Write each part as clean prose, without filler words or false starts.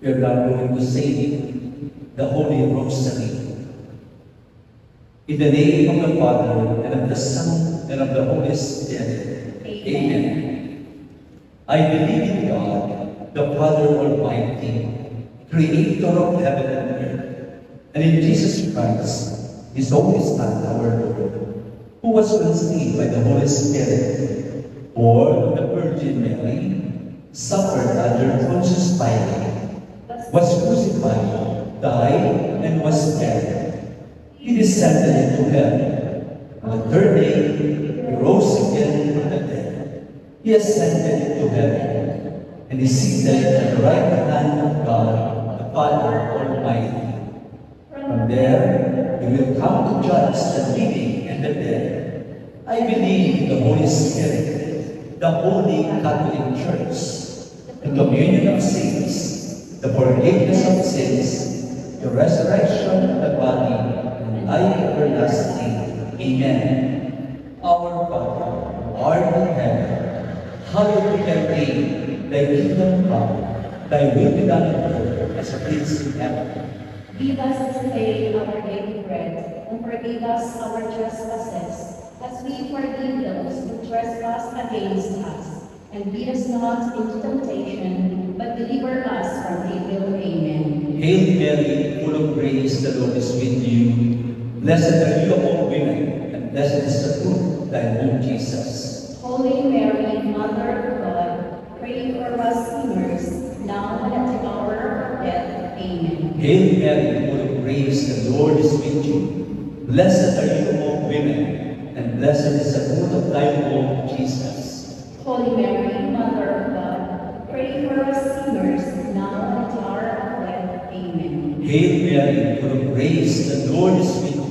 We are now going to say the Holy Rosary. In the name of the Father, and of the Son, and of the Holy Spirit. Amen. I believe in God, the Father Almighty, Creator of heaven and earth, and in Jesus Christ, His only Son, our Lord, who was conceived by the Holy Spirit, born of the Virgin Mary, suffered under Pontius Pilate, was crucified, died, and was buried. He descended into hell. On the third day, he rose again from the dead. He ascended into heaven, and is seated at the right hand of God, the Father Almighty. From there, he will come to judge the living and the dead. I believe in the Holy Spirit, the Holy Catholic Church, the communion of saints, the forgiveness of sins, the resurrection of the body, and life everlasting. Amen. Our Father, who art in heaven, hallowed be thy name. Thy kingdom come, thy will be done on earth as it is in heaven. Give us today our daily bread, and forgive us our trespasses, as we forgive those who trespass against us. And lead us not into temptation, but deliver us from evil. Amen. Hail Mary, full of grace, the Lord is with you. Blessed are you among women, and blessed is the fruit of thy womb, Jesus. Holy Mary, Mother of God, pray for us sinners, now and at the hour of our death. Amen. Hail Mary, full of grace, the Lord is with you. Blessed are you among women, and blessed is the fruit of thy womb, Jesus. Holy Mary, Mother of God, pray for us sinners, now and at the hour of our death. Amen. Hail Mary, full of grace, the Lord is with you.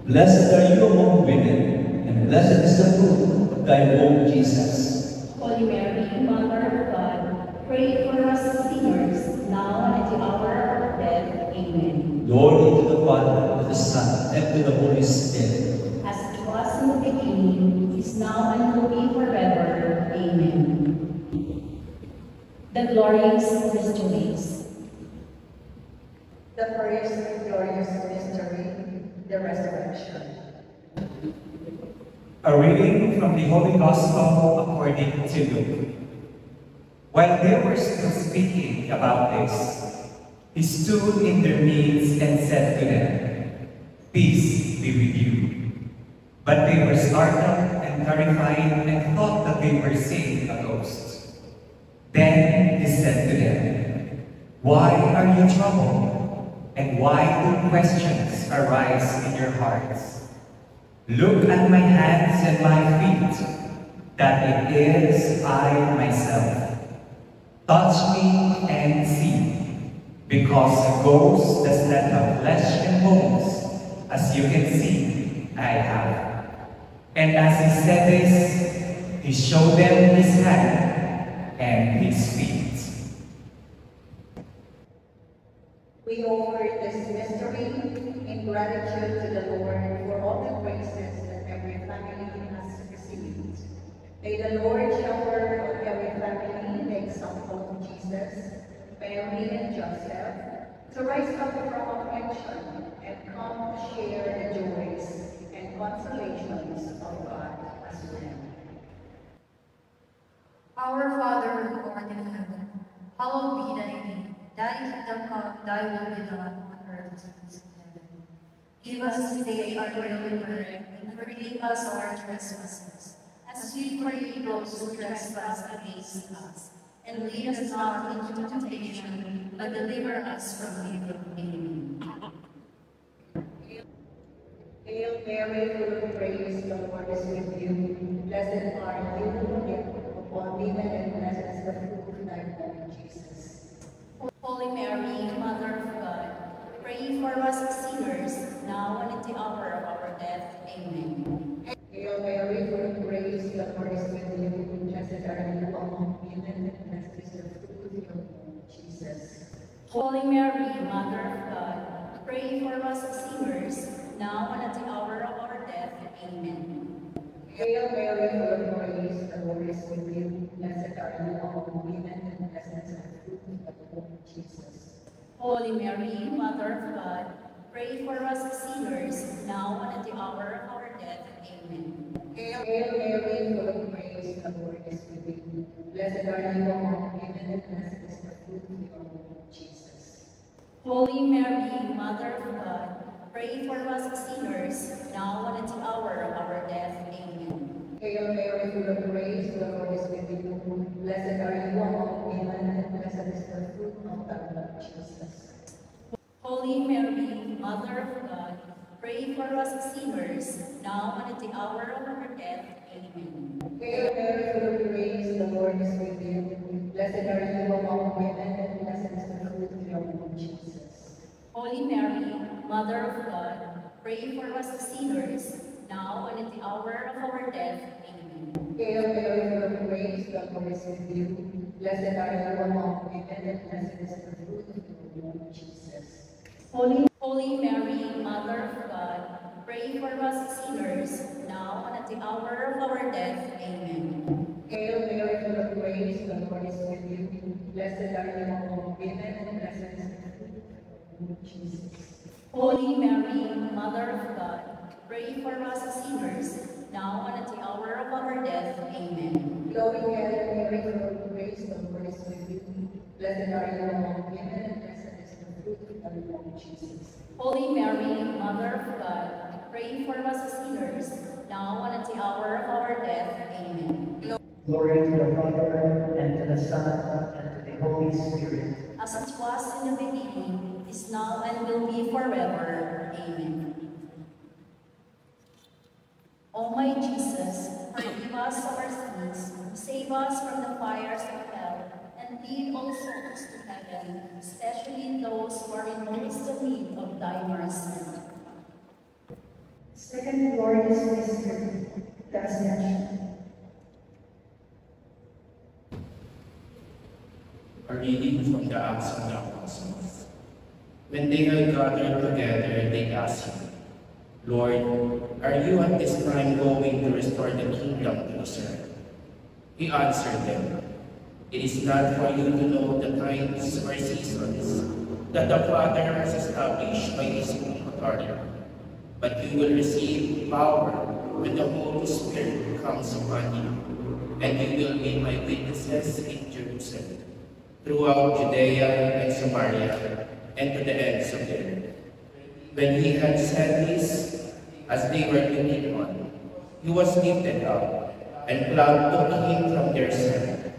Blessed are you among women, and blessed is the fruit of thy womb, Jesus. Holy Mary, Mother of God, pray for us sinners, now and at the hour of our death. Amen. Glory to the Father, to the Son, and to the Holy Spirit. As it was in the beginning, is now, and will be forever. Amen. The glorious mysteries. The first glorious mystery, the resurrection. A reading from the Holy Gospel according to Luke. While they were still speaking about this, he stood in their midst and said to them, "Peace be with you." But they were startled and terrified and thought that they were seeing a ghost. Then he said to them, "Why are you troubled? And why do questions arise in your hearts? Look at my hands and my feet, that it is I myself. Touch me and see, because a ghost does not have flesh and bones, as you can see, I have." And as he said this, he showed them his hand and his feet. We offer this mystery in gratitude to the Lord for all the graces that every family has received. May the Lord shower on every family the example of Jesus, Mary, and Joseph, to rise up from affliction and come to share the joys and consolations of God as well. Our Father who art in heaven, hallowed be thy name. Thy kingdom come, thy will be done on earth as it is in heaven. Give us this day our daily bread, and forgive us our trespasses, as we forgive those who trespass against us. And lead us not into temptation, but deliver us from evil. Amen. Hail Mary, full of grace, the Lord is with you. Blessed are you upon women, and blessed is the fruit of thy womb, Jesus. Holy Mary, Mother of God, pray for us sinners, now and at the hour of our death. Amen. Hail Mary, full of grace, the Lord is with you. Blessed are you among women, and blessed is the fruit of your womb, Jesus. Holy Mary, Mother of God, pray for us sinners, now and at the hour of our death. Amen. Hail Mary, full of grace, the Lord is with you. Blessed are you among women, and blessed is the fruit of the womb, Jesus. Holy Mary, Mother of God, pray for us sinners, now and at the hour of our death. Amen. Hail Mary, full of grace, the Lord is with you. Blessed are you among women, and blessed is the fruit of your womb, Jesus. Holy Mary, Mother of God, pray for us sinners, now and at the hour of our death. Amen. Hail Mary, full of grace, the Lord is with you. Blessed are you among women, and blessed is the fruit of thy womb, Jesus. Holy Mary, Mother of God, pray for us sinners, now and at the hour of our death. Amen. Hail Mary, full of grace, the Lord is with you. Blessed are you among women, and blessed is the fruit of your womb, Jesus. Holy Mary, Mother of God, pray for us sinners, now and at the hour of our death. Amen. Hail Mary, full of grace, the Lord is with you. Blessed are you among women, and blessed is the fruit of your womb, Jesus. Holy Mary, Mother of God, pray for us sinners, now and at the hour of our death. Amen. Hail Mary, full of grace, the Lord is with you. Blessed are you among women, and blessed is the fruit of your womb, Jesus. Holy Mary, Mother of God, pray for us sinners, now and at the hour of our death. Amen. Glory, Hail Mary, full of grace, the Lord is with you. Blessed are you among women, and blessed is the fruit of thy womb, Jesus. Holy Mary, Mother of God, pray for us sinners, now and at the hour of our death. Amen. Glory to the Father, and to the Son, and to the Holy Spirit. As it was in the beginning, is now, and will be forever. Amen. O my Jesus, forgive us our sins, save us from the fires of hell, and lead all souls to heaven, especially those who are in most need of thy mercy. Second glorious mystery, the Ascension. A reading from the Acts of the Apostles. When they had gathered together, they asked him, Lord, are you at this time going to restore the kingdom to Israel? He answered them, It is not for you to know the times or seasons that the Father has established by his own authority, but you will receive power when the Holy Spirit comes upon you, and you will be my witnesses in Jerusalem, throughout Judea and Samaria, and to the ends of the earth. When he had said this, as they were looking on, he was lifted up, and cloud took him from their sight.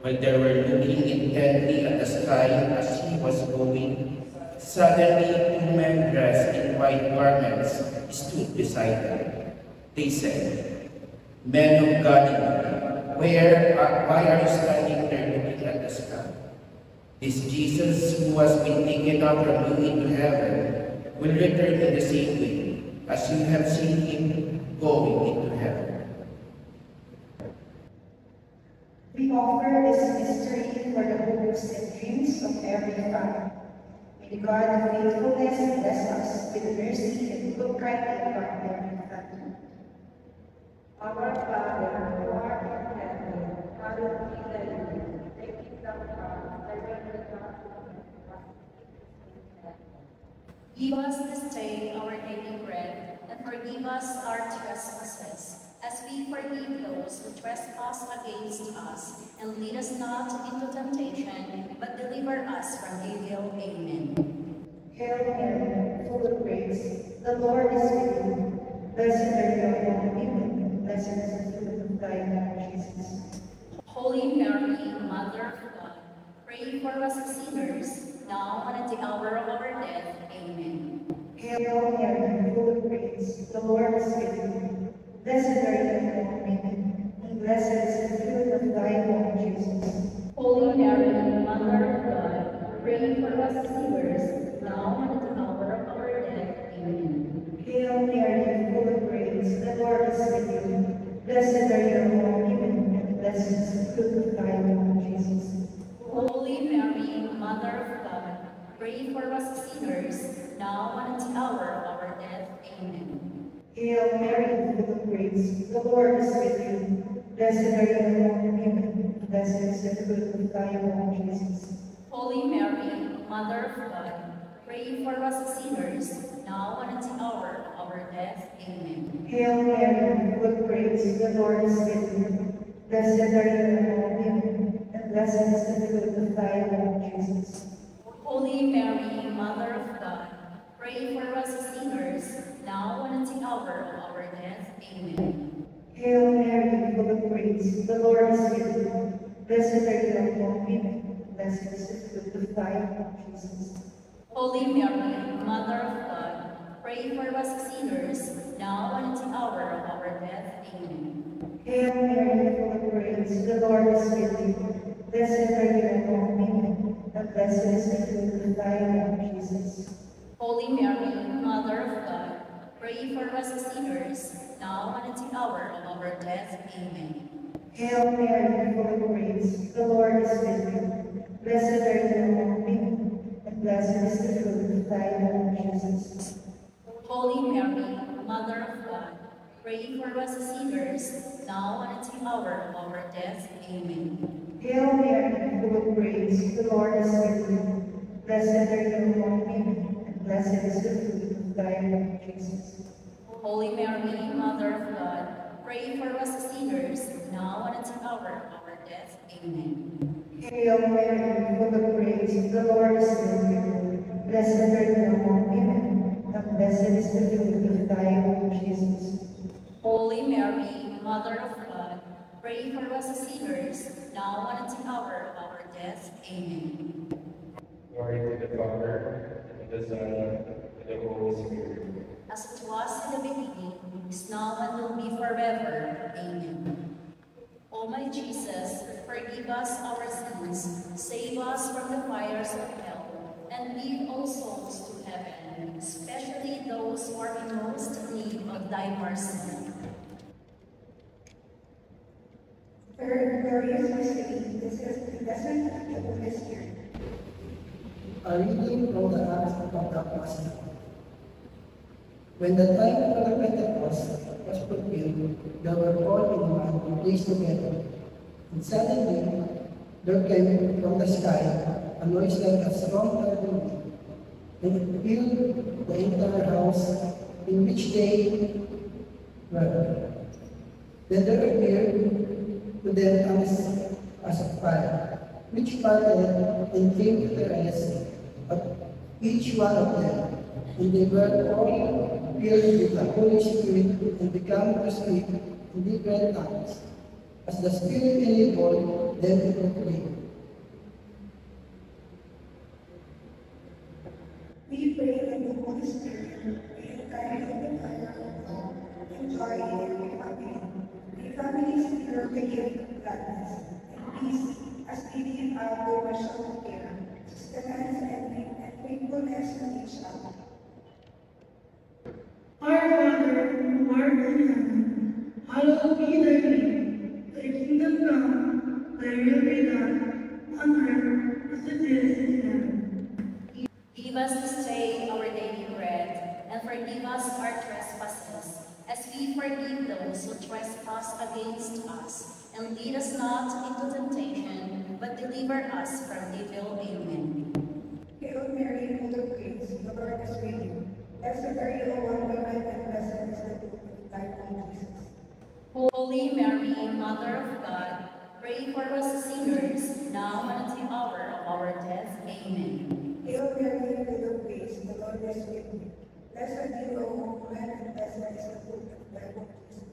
While they were looking intently at the sky as he was going, suddenly 2 men dressed in white garments stood beside him. They said, Men of Galilee, why are you standing there looking at the sky? This Jesus who has been taken up from you into heaven will return in the same way as you have seen him going into heaven. We offer this mystery for the hopes and dreams of every family. May the God of faithfulness bless us with mercy and look kindly upon every family. Our Father, who art in heaven, hallowed be thy name. Thy kingdom come, thy will be done on earth as it is in heaven. Give us this day our daily bread, and forgive us our trespasses, as we forgive those who trespass against us. And lead us not into temptation, but deliver us from evil. Amen. Hail Mary, full of grace, the Lord is with you. Blessed are you among women, blessed is the fruit of thy womb, Jesus. Holy Mary, Mother of God, pray for us sinners, now and at the hour of our death. Amen. Hail Mary, full of grace, the Lord is with you. Blessed are you among women, and blessed is the fruit of thy womb, Jesus. Holy Mary, Mother of God, pray for us sinners, now and at the hour of our death. Amen. Hail Mary, full of grace, the Lord is with you. Blessed are you among women, and blessed is the fruit of thy womb, Jesus. Holy Mary, Mother of God, pray for us sinners, now and at the hour of our death. Amen. Hail Mary, full of grace, grace, the Lord is with you. Blessed are you among women, and blessed is the fruit of thy womb, Jesus. Holy Mary, Mother of God, pray for us sinners, now and at the hour of our death. Amen. Hail Mary, full of grace, the Lord is with you. Blessed are you among women, and blessed is the fruit of thy womb, Jesus. Holy Mary, Mother of God, pray for us sinners, now and at the hour of our death. Amen. Hail Mary, full of grace, the Lord is with you. Blessed are you among women, and blessed is the fruit of thy womb, Jesus. Holy Mary, Mother of God, pray for us sinners, now and at the hour of our death. Amen. Hail Mary, full of grace, the Lord is with you. Blessed are you among women, and blessed is the fruit of thy womb, Jesus. Holy Mary, Mother of God, pray for us sinners, now and at the hour of our death. Amen. Hail Mary, full of grace, the Lord is with you. Blessed are you among women, and blessed is the fruit of thy womb, Jesus. Holy Mary, Mother of God, pray for us sinners, now and at the hour of our death. Amen. Hail Mary, full of grace, the Lord is with you. Blessed are you among women, and blessed is the fruit of thy womb, Jesus. Holy Mary, Mother of God, pray for us sinners, now and at the hour of our death. Amen. Hail Mary, full of grace, the Lord is with you. Blessed are you among women, and blessed is the fruit of thy womb, Jesus. Holy Mary, Mother of God, pray for us sinners, now and at the hour of our death. Amen. Glory to the Father, and to the Son, and to the Holy Spirit. As it was in the beginning, is now, and will be forever. Amen. O my Jesus, forgive us our sins, save us from the fires of hell, and lead all souls to heaven, especially those who are in most need of thy mercy. Third glorious mystery, this is the blessing of the Holy Spirit. A reading from the Acts of the Apostles. When the time for the Pentecost was fulfilled, they were all in one place together. And suddenly there came from the sky a noise like a strong thunder wind, and it filled the entire house in which they were. Then there appeared to them tongues as of fire, which parted and came to the rest of each one of them, and they were all filled with the Holy Spirit and began to speak in different tongues, as the Spirit enabled them to proclaim. We pray that the Holy Spirit will carry the fire of God and joy in every family. May families hear the gift of gladness and peace as they live out their worship of care, sustenance and faithfulness to each other. Our Father, who art in heaven, hallowed be thy name. Thy kingdom come, thy will be done, on earth as it is in heaven. Give us this day our daily bread, and forgive us our trespasses, as we forgive those who trespass against us. And lead us not into temptation, but deliver us from evil. Amen. Hail Mary, full of grace, the Lord is with you. Blessed are you among women, and blessed is the fruit of thy womb, Jesus. Holy Mary, Mother of God, pray for us sinners, now and at the hour of our death. Amen. Hail Mary, full of grace, the Lord is with you. Blessed are you among women, and blessed is the fruit of thy womb, Jesus.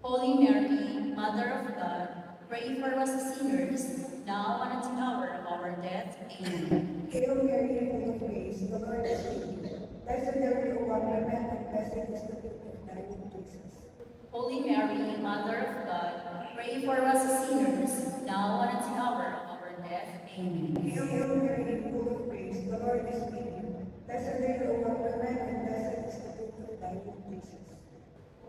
Holy Mary, Mother of God, pray for us sinners, now and at the hour of our death. Amen. Hail Mary, full of grace, the Lord is with you. Blessed are you among women, and blessed is the fruit of thy womb, Jesus. Holy Mary, Mother of God, pray for us sinners, now and at the hour of our death. Amen. Hail Mary, full of grace, the Lord is with you. Blessed are you among women, and blessed is the fruit of thy womb, Jesus.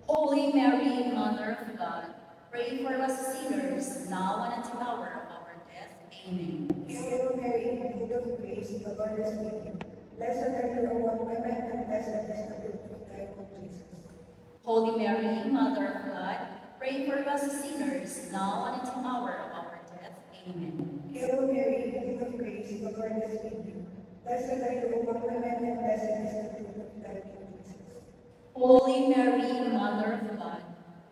Holy Mary, Mother of God, pray for us sinners, now and at the hour of our death. Amen. Hail Mary, full of grace, the Lord is with you. Blessed are you among women, and blessed is the fruit of thy womb, Jesus. Holy Mary, Mother of God, pray for us sinners, now and at the hour of our death. Amen. Hail Mary, full of grace, the Lord is with you. Blessed are you among women, and blessed is the fruit of thy womb, Jesus. Holy Mary, Mother of God,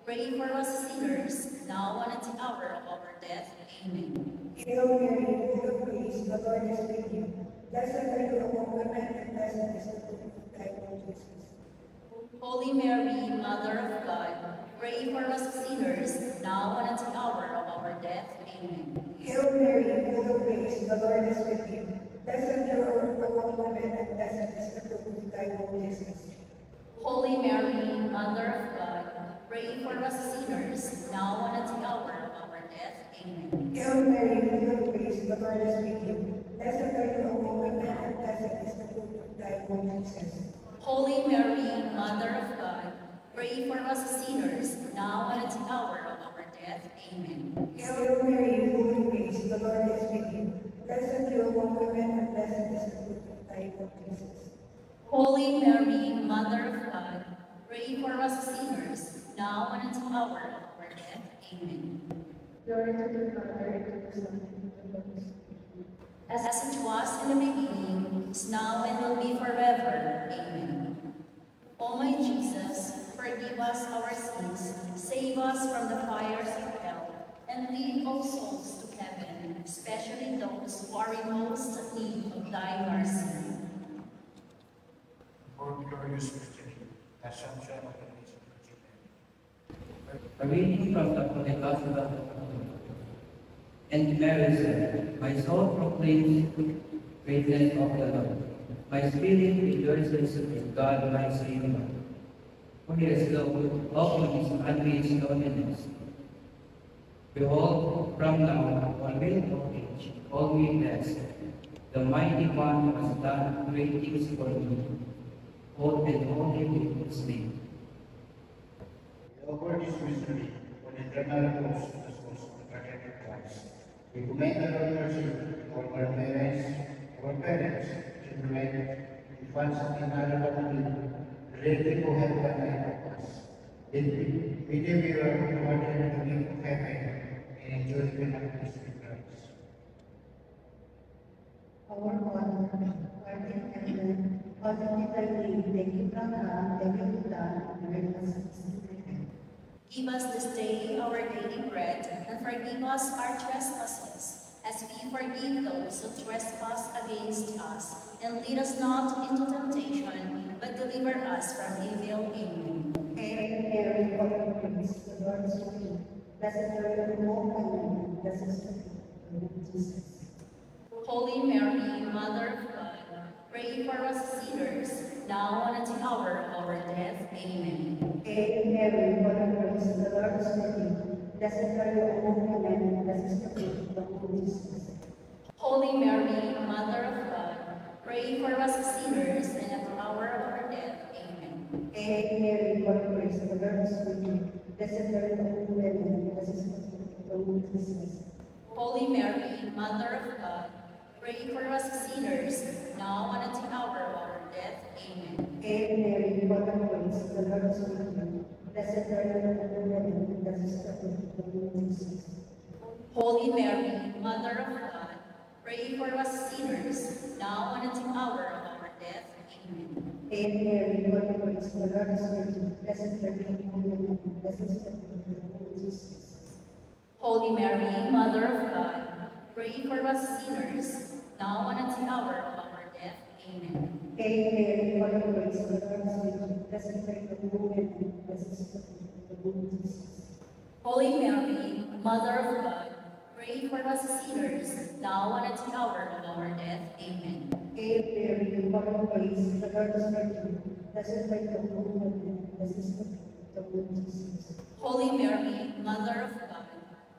pray for us sinners, now and at the hour of our death. Amen. Hail Mary, full of grace, the Lord is with you. Blessed are you among women, and blessed is the fruit of thy womb, Jesus. Holy Mary, Mother of God, pray for us sinners, now and at the hour of our death. Amen. Hail Mary, full of grace, the Lord is with you. Blessed are you among women, and blessed is the fruit of thy womb, Jesus. Holy Mary, Mother of God, pray for us sinners, now and at the hour of our death. Amen. Hail Mary, full of grace, the Lord is with you. Blessed are you among women, and blessed is the fruit of thy womb, Jesus. Holy Mary, Mother of God, pray for us sinners, now and at the hour of our death. Amen. Hail Mary, full of grace, the Lord is with you. Blessed are you among women, and blessed is the fruit of thy womb, Jesus. Holy Mary, Mother of God, pray for us sinners, now and at the hour of our death. Amen. Glory to the Father, and to the Son, and to the Holy Spirit. As it was in the beginning, is now, and will be forever. Amen. O my Jesus, forgive us our sins, save us from the fires of hell, and lead all souls to heaven, especially those who are in most need of thy mercy. For glorious mystery, Assumption of the Blessed Virgin Mary. A reading from the Holy Gospel of the Lord. And Mary said, my soul proclaims greatness of the Lord. My spirit rejoices in God my Savior. For he has looked upon his handmaid's loneliness. Behold, from now on will of age, call me blessed. The mighty one has done great things for me. Hold and holy with his name. We offer this mystery for the eternal repose of the souls of the Church of Christ. We commend our mercy to all our parents, children, infants, and other family, related to heaven and of us. That we may be rewarded in the kingdom of heaven and enjoy the benefits of Christ. Our Father, who art in heaven, hallowed be thy name. Thy kingdom come, thy will be done, on earth as it is in heaven. Give us this day our daily bread, and forgive us our trespasses, as we forgive those who trespass against us. And lead us not into temptation, but deliver us from evil. Amen. Hail Mary, full of grace, the Lord is with you. Blessed are you among women, and blessed is the fruit of thy womb, Jesus. Holy Mary, Mother of God, pray for us sinners, now and at the hour of our death. Amen. Hail Mary, full of grace, the Lord is with you. Blessed are you among women, and blessed is the fruit of thy womb, Jesus. Holy Mary, Mother of God, pray for us sinners, and at the hour of our death. Amen. Hail Mary, full of grace, the Lord is with you. Blessed are you among women, and blessed is the fruit of thy womb, Jesus. Holy Mary, Mother of God, pray for us sinners, now and at the hour of our death. Amen. Hail Mary, full of grace, the Lord is with you. Blessed are you among women, and blessed is the fruit of thy womb, Jesus. Holy Mary, Mother of God, pray for us sinners, now and at the hour of our death. Amen. Hail Mary, full of grace, the Lord is with you. Blessed are you among women, and blessed is the fruit of thy womb, Jesus. Holy Mary, Mother of God, pray for us sinners, now and at the hour of our death. Amen. Hail Mary, full of grace, the Lord is with you. Blessed are you among women, and blessed is the fruit of thy womb, Jesus. Holy Mary, Mother of God, pray for us sinners, now and at the hour of our death. Amen. Hail Mary, full of grace, the Lord is with you. Blessed are you among women, and blessed is the fruit of thy womb, Jesus. Holy Mary, Mother of God,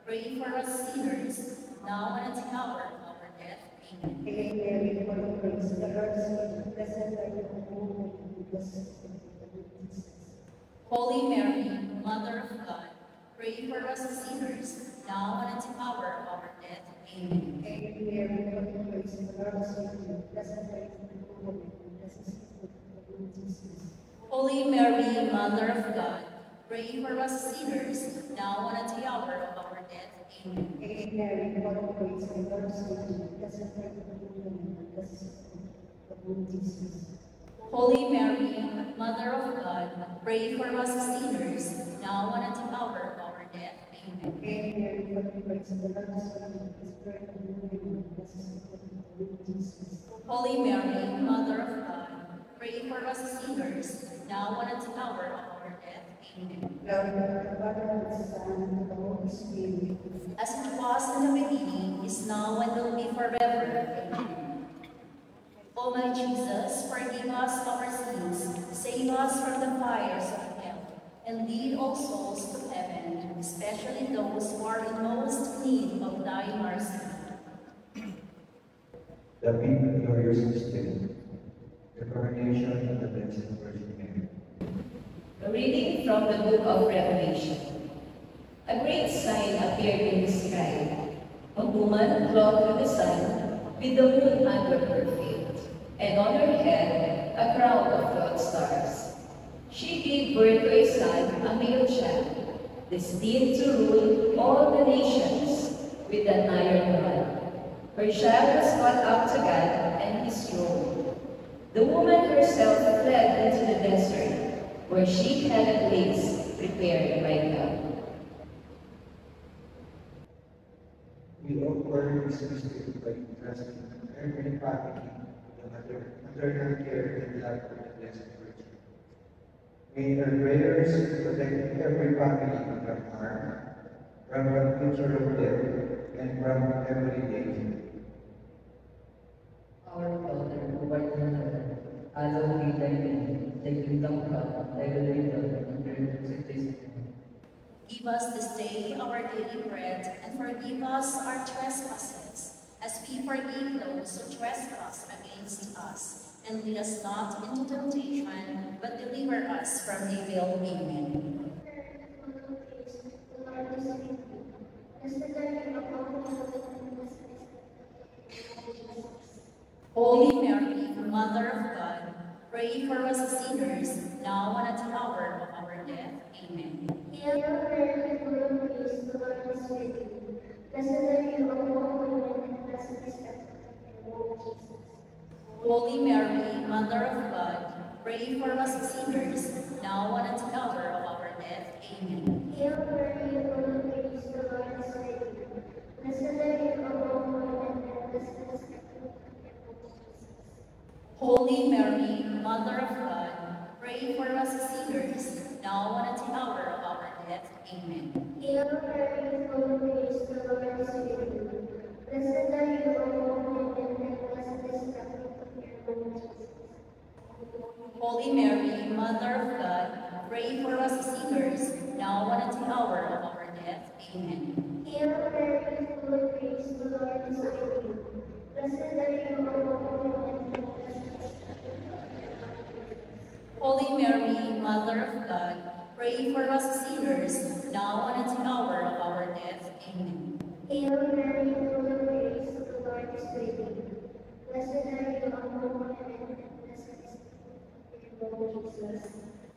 pray for us sinners, now and at the hour of our death. Amen. Hail Mary, full of grace, the Lord is with you. Blessed are you among women, and blessed is the fruit of thy womb, Jesus. Holy Mary, Mother of God, pray for us sinners, now and at the hour of our death. Amen. Hail Mary, full of grace, the Lord is with you. Blessed are you among women, and blessed is the fruit of thy womb, Jesus. Holy Mary, Mother of God, pray for us sinners, now and at the hour of our death. Amen. Hail Mary, full of grace, the Lord is with you. Blessed are you among women, and blessed is the fruit of Jesus. Holy Mary, Mother of God, pray for us sinners, now and at the hour of our death. Amen. Hail Mary, full of grace, the Lord is with you. Blessed are you among women, and blessed is the fruit of Jesus. Holy Mary, Mother of God, pray for us sinners, now and at the hour of our death. Amen. Glory to the Father, and to the Son, and to the Holy Spirit. As it was in the beginning, is now, and will be forever. Amen. O my Jesus, forgive us our sins, save us from the fires of hell, and lead all souls to heaven, especially those who are in most need of thy mercy. The big and glorious mystery, the coronation of the Blessed Virgin Mary. A reading from the book of Revelation. A great sign appeared in the sky, a woman clothed with the sun, with the moon under her feet, and on her head a crown of 12 stars. She gave birth to a son, a male child, destined to rule all the nations with an iron rod. Her child was caught up to God and his throne. The woman herself fled into the desert, where she had a place prepared by God. We offer this mystery by entrusting every family to the maternal care and love of the Blessed Virgin. May our prayers protect every family from harm, from future of death, and from every danger. Our Father, who art in heaven, hallowed be thy name. Thy kingdom come, thy will be done on earth as it is in heaven. Give us this day our daily bread, and forgive us our trespasses, as we forgive those who trespass against us. And lead us not into temptation, but deliver us from evil. Amen. Holy Mary, Mother of God, pray for us sinners, now and at the hour of our death. Amen. Hail Mary, full of grace, the Lord is with you. Blessed are you among women, and blessed is the fruit of your womb, Jesus. Holy Mary, Mother of God, pray for us sinners, now and at the hour of our death. Amen. Hail Mary, full of grace, the Lord is with you. Blessed are you among women, and blessed is the fruit of your womb, Jesus. Holy Mary, Mother of God, pray for us sinners, now and at the hour of our death. Amen. Hail Mary, full of grace, the Lord is with you. Blessed are you among women, and blessed is the fruit of your womb, Jesus. Holy Mary, Mother of God, pray for us sinners, now and at the hour of our death. Amen. Hail Mary, full of grace, the Lord is with you. Blessed are you among women, and blessed is the fruit of your womb. Holy Mary, Mother of God, pray for us sinners, now and at the hour of our death. Amen. Hail Mary, full of grace, the Lord is with you. Blessed are you among women, and blessed is the fruit of your womb, Jesus.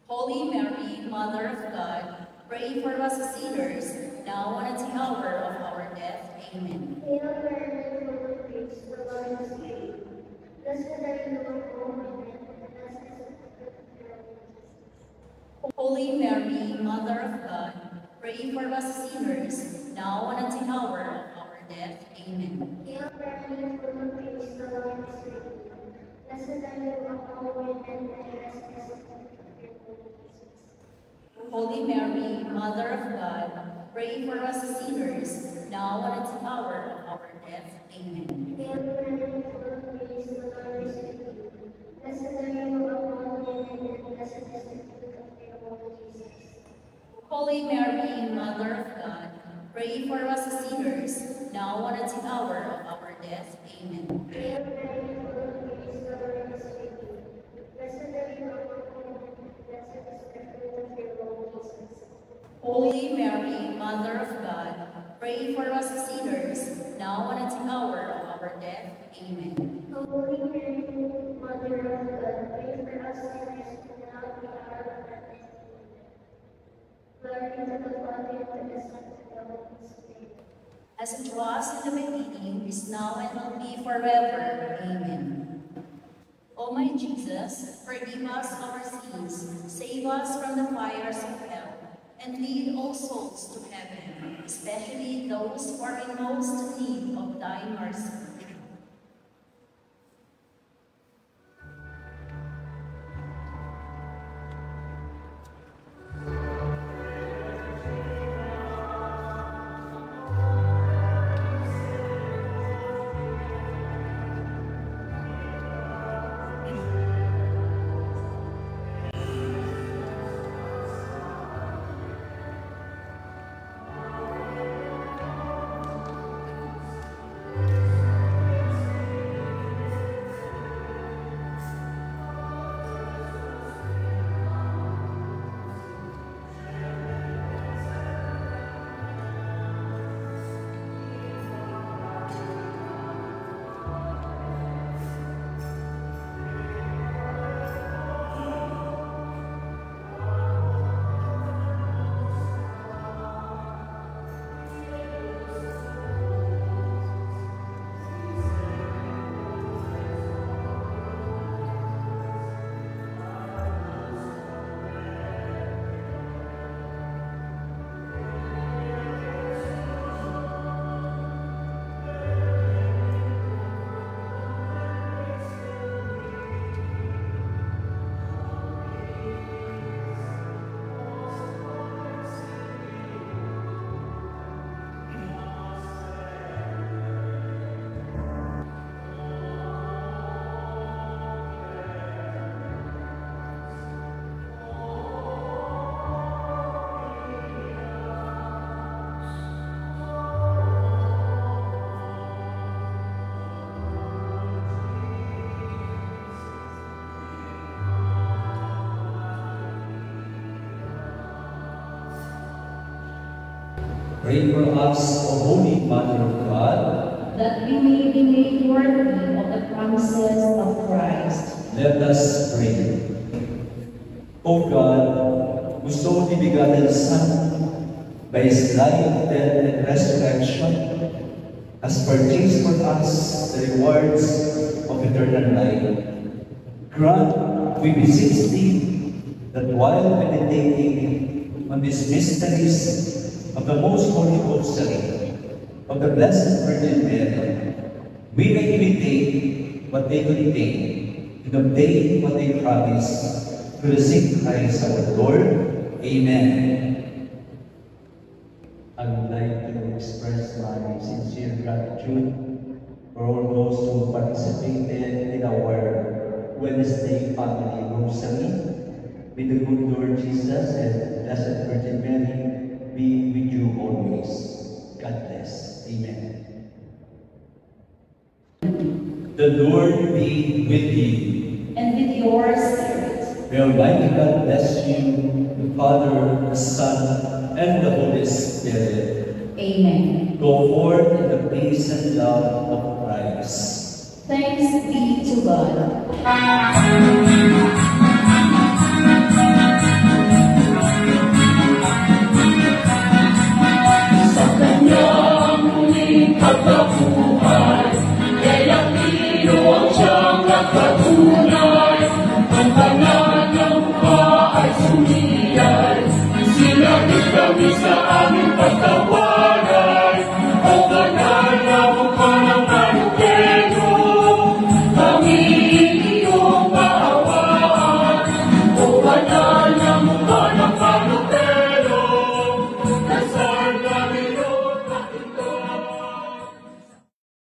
Holy Mary, Mother of God, pray for us sinners, now and at the hour of our death. Amen. Hail Mary, full of grace, the Lord is with you. Blessed are you among women, and blessed is the fruit of your womb, Jesus. Holy Mary, Mother of God, pray for us sinners, now and at the hour of our death. Amen. Hail Mary, full of grace, the Lord is with you. Blessed are you among women, and blessed is the fruit of your womb, Jesus. Holy Mary, Mother of God, pray for us sinners, now and at the hour of our death. Amen. Hail Mary, full of grace, the Lord is with you. Blessed are you among women, and blessed is the fruit of your womb, Jesus. Holy Mary, Mother of God, pray for us sinners, now and at the hour of our death. Amen. Hail Mary, full of grace, the Lord is with you. Blessed are you among women, and blessed is the fruit of your womb, Jesus. Holy Mary, Mother of God, pray for us sinners, now and at the hour of our death. Amen. Holy Mary, Mother of God, pray for us sinners now and at the hour of our death. Glory to the Father, and to the Son, and to the Holy Spirit. As it was in the beginning, is now, and will be forever. Amen. O my Jesus, forgive us our sins, save us from the fires of hell, and lead all souls to heaven, especially those who are in most need of thy mercy. Pray for us, O Holy Mother of God, that we may be made worthy of the promises of Christ. let us pray. O God, who so the begotten Son, by His life, death, and resurrection, has purchased for us the rewards of eternal life, grant, we beseech Thee, that while meditating on these mysteries of the Most Holy Rosary of the Blessed Virgin Mary, we may imitate what they contain and obtain what they promise through the same Christ our Lord. Amen. I would like to express my sincere gratitude for all those who participated in our Wednesday Family Rosary. May the good Lord Jesus and Blessed Virgin Mary be with you always. God bless. Amen. The Lord be with you. And with your spirit. May Almighty God bless you, the Father, the Son, and the Holy Spirit. Amen. Go forth in the peace and love of Christ. Thanks be to God.